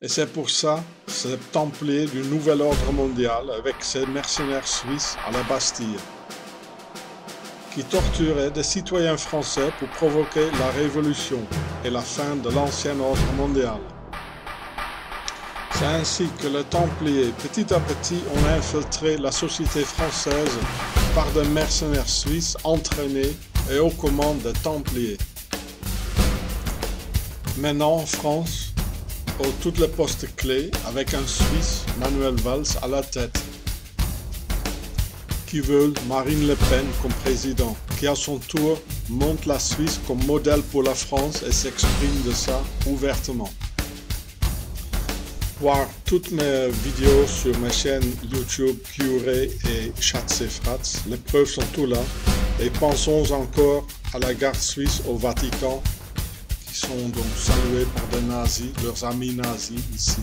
Et c'est pour ça, ce templier du nouvel ordre mondial avec ses mercenaires suisses à la Bastille, qui torturaient des citoyens français pour provoquer la révolution et la fin de l'ancien ordre mondial. C'est ainsi que les Templiers, petit à petit, ont infiltré la société française par des mercenaires suisses entraînés et aux commandes des Templiers. Maintenant, en France, pour toutes les postes clés, avec un Suisse, Manuel Valls, à la tête, qui veut Marine Le Pen comme président, qui à son tour monte la Suisse comme modèle pour la France et s'exprime de ça ouvertement. Voir toutes mes vidéos sur ma chaîne YouTube Curé et Schatz, les preuves sont tout là. Et pensons encore à la garde suisse au Vatican, qui sont donc salués par des nazis, leurs amis nazis ici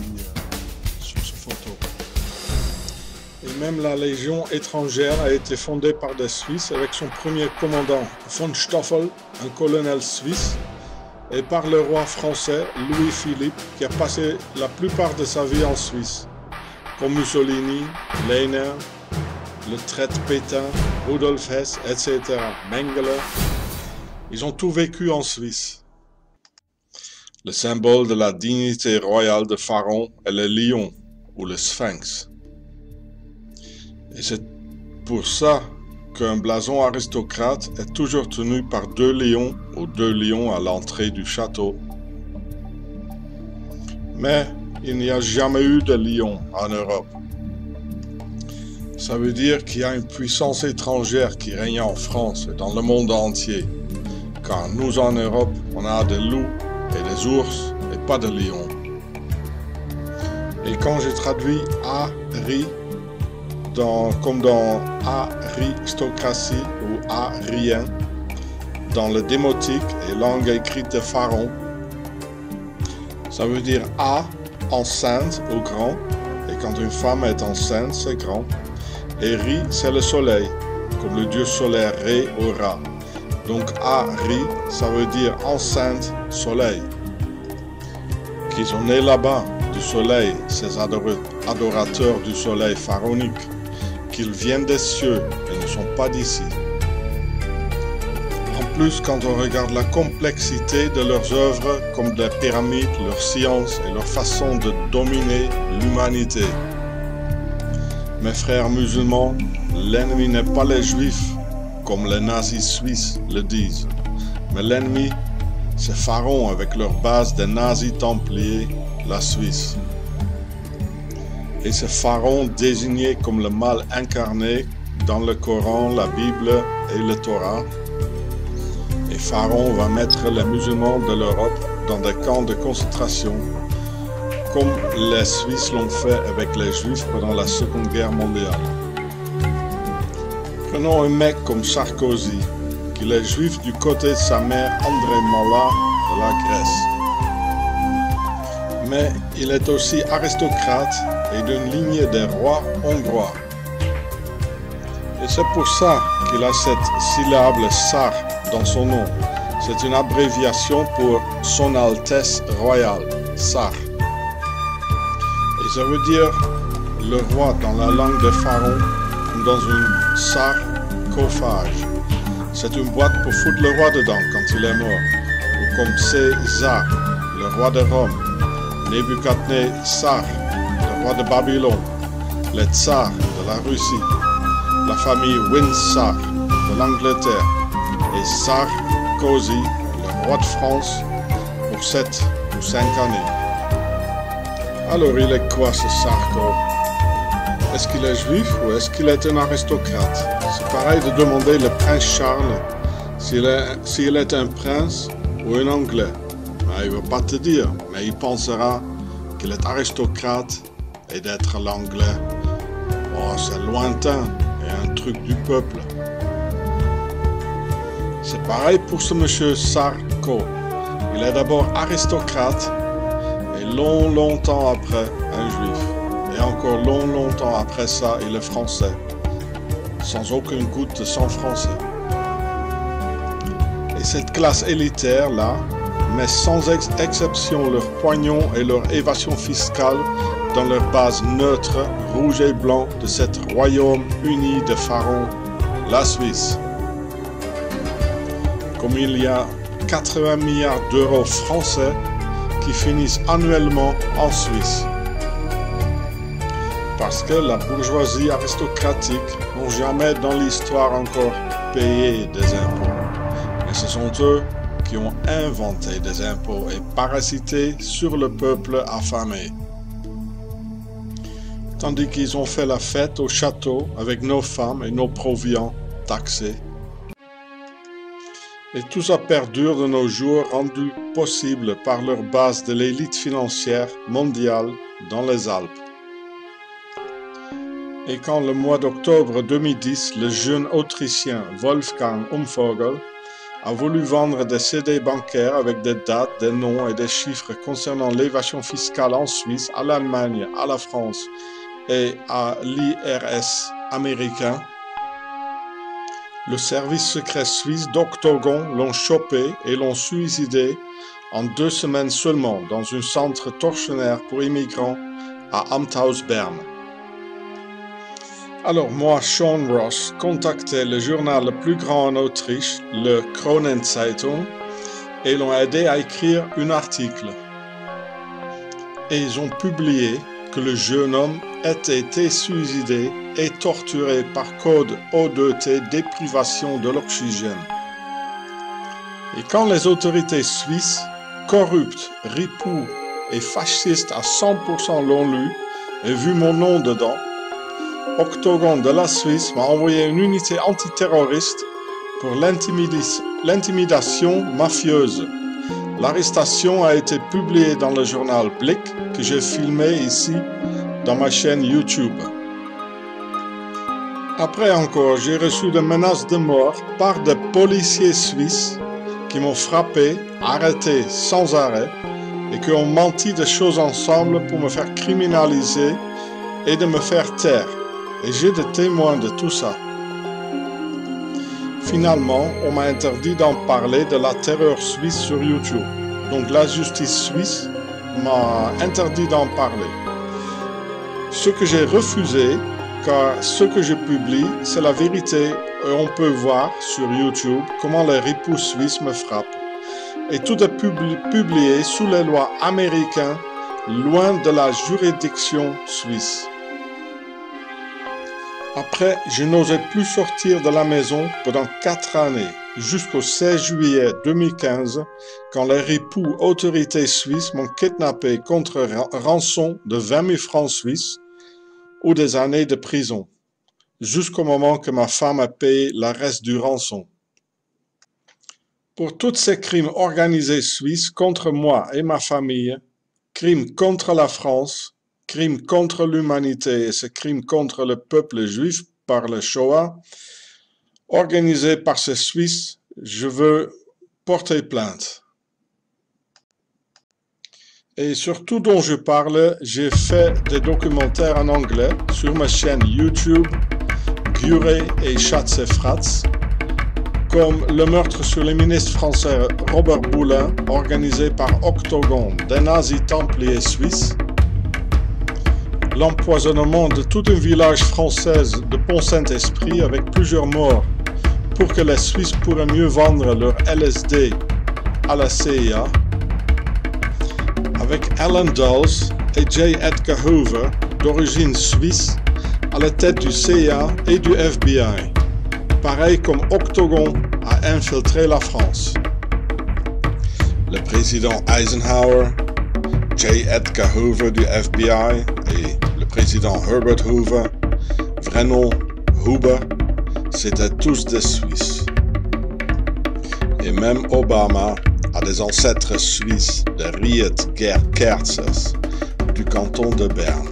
sur cette photo. Et même la Légion étrangère a été fondée par des Suisses avec son premier commandant, von Stoffel, un colonel suisse, et par le roi français Louis-Philippe, qui a passé la plupart de sa vie en Suisse, comme Mussolini, Lehner, le traître Pétain, Rudolf Hess, etc., Mengele. Ils ont tout vécu en Suisse. Le symbole de la dignité royale de Pharaon est le lion, ou le sphinx. Et c'est pour ça qu'un blason aristocrate est toujours tenu par deux lions ou deux lions à l'entrée du château. Mais il n'y a jamais eu de lion en Europe. Ça veut dire qu'il y a une puissance étrangère qui règne en France et dans le monde entier. Car nous en Europe, on a des loups et des ours et pas de lions. Et quand j'ai traduit Ari, comme dans aristocratie ou arien, dans le démotique et langue écrite de Pharaon, ça veut dire A, enceinte ou grand, et quand une femme est enceinte, c'est grand, et Ri, c'est le soleil, comme le dieu solaire Ré ou Ra. Donc Ari, ça veut dire enceinte, soleil. Qu'ils sont nés là-bas, du soleil, ces adorateurs du soleil pharaonique, qu'ils viennent des cieux et ne sont pas d'ici. En plus, quand on regarde la complexité de leurs œuvres, comme des pyramides, leur science et leur façon de dominer l'humanité. Mes frères musulmans, l'ennemi n'est pas les juifs, comme les nazis suisses le disent, mais l'ennemi, c'est Pharaon avec leur base des nazis templiers, la Suisse. Et c'est Pharaon désigné comme le mal incarné dans le Coran, la Bible et le Torah. Et Pharaon va mettre les musulmans de l'Europe dans des camps de concentration, comme les Suisses l'ont fait avec les Juifs pendant la Seconde Guerre mondiale. Prenons un mec comme Sarkozy, qui est juif du côté de sa mère André Mallat de la Grèce. Mais il est aussi aristocrate et d'une lignée des rois hongrois. Et c'est pour ça qu'il a cette syllabe Tsar dans son nom. C'est une abréviation pour Son Altesse Royale, Tsar. Et ça veut dire le roi dans la langue de Pharaon, comme dans une sarcophage. C'est une boîte pour foutre le roi dedans quand il est mort. Ou comme César, le roi de Rome, Nebuchadnezzar, le roi de Babylone, les tsars de la Russie, la famille Windsor de l'Angleterre et Sarkozy, le roi de France, pour 7 ou 5 années. Alors il est quoi ce Sarko? Est-ce qu'il est juif ou est-ce qu'il est un aristocrate? C'est pareil de demander le prince Charles s'il est un prince ou un anglais. Mais il ne va pas te dire, mais il pensera qu'il est aristocrate et d'être l'anglais. Oh, c'est lointain et un truc du peuple. C'est pareil pour ce monsieur Sarko. Il est d'abord aristocrate et longtemps après un juif. Et encore longtemps après ça, il est français. Sans aucune goutte de sang français. Et cette classe élitaire là, met sans exception leurs poignons et leur évasion fiscale dans leur base neutre, rouge et blanc de cet royaume uni de pharaons, la Suisse. Comme il y a 80 milliards d'euros français qui finissent annuellement en Suisse. Parce que la bourgeoisie aristocratique n'ont jamais dans l'histoire encore payé des impôts. Et ce sont eux qui ont inventé des impôts et parasité sur le peuple affamé. Tandis qu'ils ont fait la fête au château avec nos femmes et nos proviants taxés. Et tout ça perdure de nos jours, rendu possible par leur base de l'élite financière mondiale dans les Alpes. Et quand le mois d'octobre 2010, le jeune Autrichien Wolfgang Umvogel a voulu vendre des CD bancaires avec des dates, des noms et des chiffres concernant l'évasion fiscale en Suisse, à l'Allemagne, à la France et à l'IRS américain, le service secret suisse d'Octogon l'ont chopé et l'ont suicidé en 2 semaines seulement dans un centre tortionnaire pour immigrants à Amthaus, Berne. Alors moi, Sean Ross, contactais le journal le plus grand en Autriche, le Kronenzeitung, et l'ont aidé à écrire un article. Et ils ont publié que le jeune homme était été suicidé et torturé par code O2T, déprivation de l'oxygène. Et quand les autorités suisses, corruptes, ripoux et fascistes à 100% l'ont lu et vu mon nom dedans, Octogon de la Suisse m'a envoyé une unité antiterroriste pour l'intimidation mafieuse. L'arrestation a été publiée dans le journal Blick que j'ai filmé ici dans ma chaîne YouTube. Après encore, j'ai reçu des menaces de mort par des policiers suisses qui m'ont frappé, arrêté sans arrêt et qui ont menti de choses ensemble pour me faire criminaliser et de me faire taire. Et j'ai des témoins de tout ça. Finalement, on m'a interdit d'en parler de la terreur suisse sur YouTube. Donc la justice suisse m'a interdit d'en parler. Ce que j'ai refusé, car ce que je publie, c'est la vérité et on peut voir sur YouTube comment les ripoux suisses me frappent. Et tout est publié sous les lois américaines, loin de la juridiction suisse. Après, je n'osais plus sortir de la maison pendant 4 années, jusqu'au 16 juillet 2015, quand les ripoux autorités suisses m'ont kidnappé contre rançon de 20 000 francs suisses ou des années de prison, jusqu'au moment que ma femme a payé le reste du rançon. Pour tous ces crimes organisés suisses contre moi et ma famille, crimes contre la France, crimes contre l'humanité et ce crime contre le peuple juif par le Shoah, organisé par ces Suisses, je veux porter plainte. Et sur tout dont je parle, j'ai fait des documentaires en anglais sur ma chaîne YouTube, Guret et Schatz-et-Fratz, comme le meurtre sur le ministre français Robert Boulin, organisé par Octogon, des nazis templiers suisses, l'empoisonnement de tout un village français de Pont-Saint-Esprit avec plusieurs morts pour que les Suisses pourraient mieux vendre leur LSD à la CIA, avec Alan Dulles et J. Edgar Hoover, d'origine suisse, à la tête du CIA et du FBI, pareil comme Octogon a infiltré la France. Le président Eisenhower, J. Edgar Hoover du FBI et le président Herbert Hoover, vrai nom Huber, c'étaient tous des Suisses. Et même Obama a des ancêtres suisses de Riet Kerzers du canton de Berne.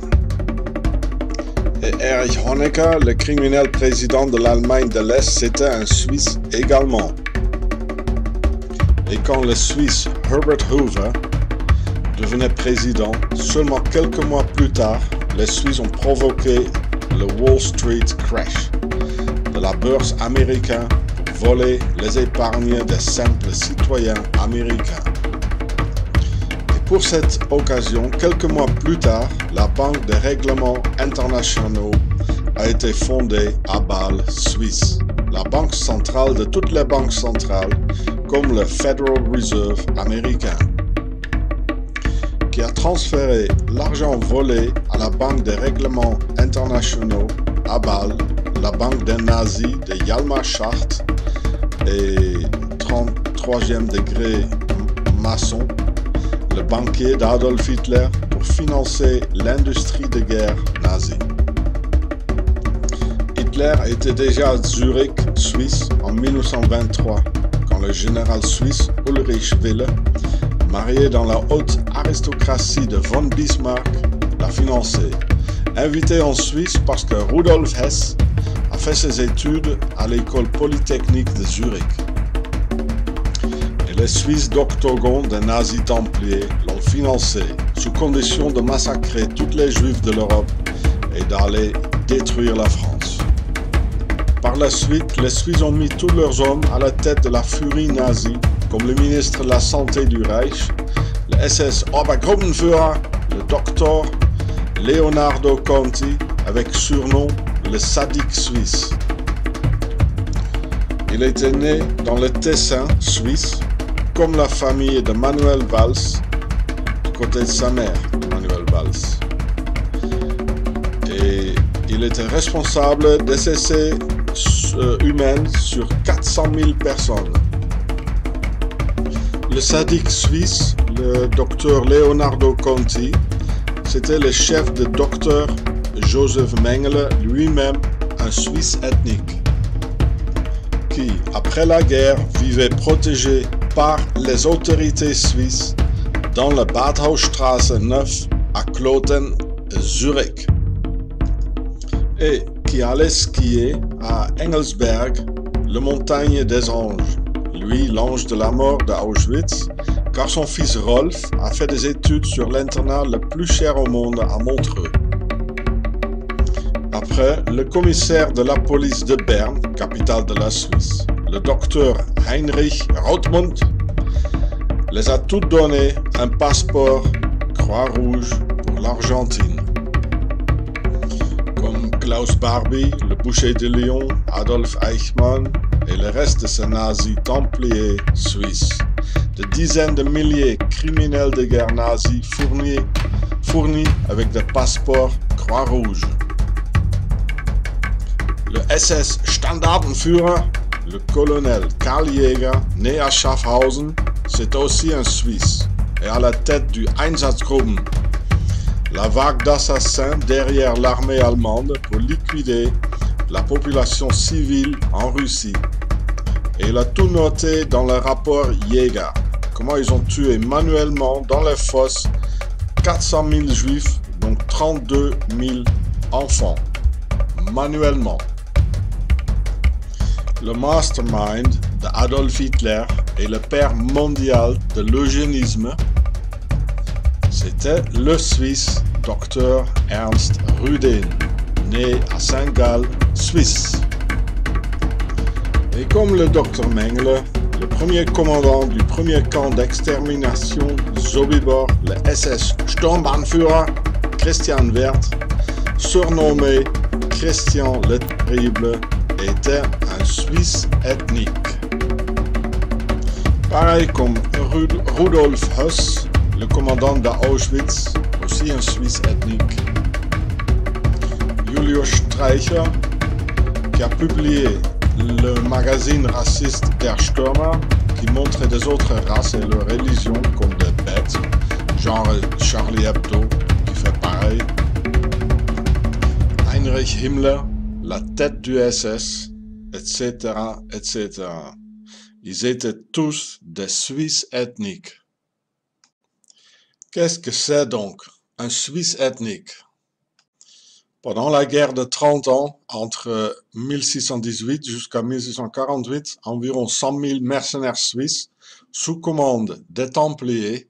Et Erich Honecker, le criminel président de l'Allemagne de l'Est, c'était un Suisse également. Et quand le Suisse Herbert Hoover devenait président, seulement quelques mois plus tard, les Suisses ont provoqué le Wall Street Crash de la bourse américaine pour voler les épargnes des simples citoyens américains. Pour cette occasion, quelques mois plus tard, la Banque des règlements internationaux a été fondée à Bâle, Suisse, la banque centrale de toutes les banques centrales, comme le Federal Reserve américain, qui a transféré l'argent volé à la Banque des règlements internationaux à Bâle, la banque des nazis de Hjalmar Schacht et 33e degré maçon, le banquier d'Adolf Hitler, pour financer l'industrie de guerre nazie. Hitler était déjà à Zurich, Suisse, en 1923, quand le général suisse Ulrich Wille, marié dans la haute aristocratie de von Bismarck, l'a financé. Invité en Suisse parce que Rudolf Hess a fait ses études à l'école polytechnique de Zurich. Et les Suisses d'Octogon des nazis templiers l'ont financé, sous condition de massacrer tous les juifs de l'Europe et d'aller détruire la France. Par la suite, les Suisses ont mis tous leurs hommes à la tête de la furie nazie, comme le ministre de la Santé du Reich, le SS Obergruppenführer, le docteur Leonardo Conti, avec surnom le sadique suisse. Il était né dans le Tessin suisse, comme la famille de Manuel Valls, du côté de sa mère, Manuel Valls. Et il était responsable des essais humains sur 400 000 personnes. Le sadique suisse, le docteur Leonardo Conti, c'était le chef de docteur Joseph Mengele, lui-même un Suisse ethnique, qui, après la guerre, vivait protégé par les autorités suisses dans la Badhausstraße 9 à Kloten, Zurich, et qui allait skier à Engelsberg, le montagne des anges, lui l'ange de la mort d'Auschwitz, car son fils Rolf a fait des études sur l'internat le plus cher au monde à Montreux. Après, le commissaire de la police de Berne, capitale de la Suisse, le docteur Heinrich Rothmund, les a tous donné un passeport Croix-Rouge pour l'Argentine. Comme Klaus Barbie, le boucher de Lyon, Adolf Eichmann et le reste de ces nazis templiers suisses. De dizaines de milliers de criminels de guerre nazis fournis avec des passeports Croix-Rouge. Le SS Standartenführer, le colonel Karl Jäger, né à Schaffhausen, c'est aussi un Suisse et à la tête du Einsatzgruppen, la vague d'assassins derrière l'armée allemande pour liquider la population civile en Russie. Et il a tout noté dans le rapport Jäger, comment ils ont tué manuellement dans les fosses 400 000 juifs, donc 32 000 enfants, manuellement. Le mastermind d'Adolf Hitler et le père mondial de l'eugénisme, c'était le Suisse Dr Ernst Rudin, né à Saint-Gall, Suisse. Et comme le Dr Mengele, le premier commandant du premier camp d'extermination Sobibor, le SS Sturmbannführer Christian Wert, surnommé Christian le Terrible, était un Suisse ethnique. Pareil comme Rudolf Höss, le commandant d'Auschwitz, aussi un Suisse ethnique. Julius Streicher, qui a publié le magazine raciste Der Stürmer, qui montrait des autres races et leurs religions comme des bêtes, genre Charlie Hebdo, qui fait pareil. Heinrich Himmler, la tête du SS, etc., etc. Ils étaient tous des Suisses ethniques. Qu'est-ce que c'est donc, un Suisse ethnique? Pendant la guerre de 30 ans, entre 1618 jusqu'à 1648, environ 100 000 mercenaires suisses, sous commande des Templiers,